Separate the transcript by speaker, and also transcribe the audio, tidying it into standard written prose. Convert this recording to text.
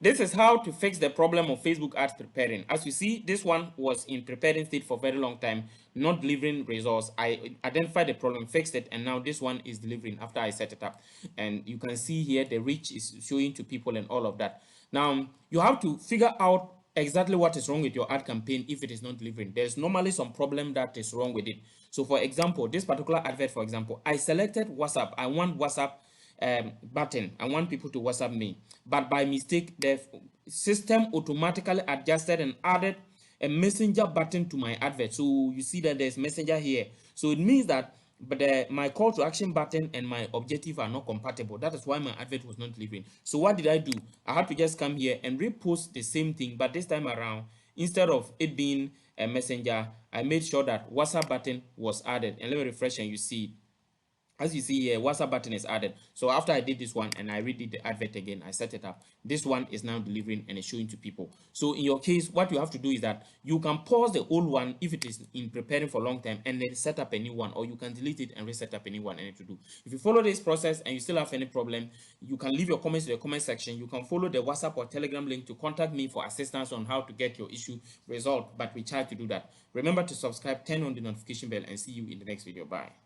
Speaker 1: This is how to fix the problem of Facebook ads preparing. As you see, this one was in preparing state for a very long time, not delivering results. I identified the problem, fixed it, and now this one is delivering after I set it up. And you can see here the reach is showing to people and all of that. Now, you have to figure out exactly what is wrong with your ad campaign if it is not delivering. There's normally some problem that is wrong with it. So for example, this particular advert, for example, I selected WhatsApp. I want WhatsApp button. I want people to WhatsApp me, but by mistake the system automatically adjusted and added a messenger button to my advert. So you see that there's messenger here, so it means that my call to action button and my objective are not compatible. That is why my advert was not delivering. So what did I do? I had to just come here and repost the same thing, but this time around, instead of it being a messenger, I made sure that WhatsApp button was added. And let me refresh and you see it. As you see here, WhatsApp button is added. So after I did this one and I redid the advert again, I set it up. This one is now delivering and is showing to people. So in your case, what you have to do is that you can pause the old one if it is in preparing for a long time and then set up a new one, or you can delete it and reset up a new one and to do. If you follow this process and you still have any problem, you can leave your comments in the comment section. You can follow the WhatsApp or Telegram link to contact me for assistance on how to get your issue resolved, but we try to do that. Remember to subscribe, turn on the notification bell, and see you in the next video. Bye.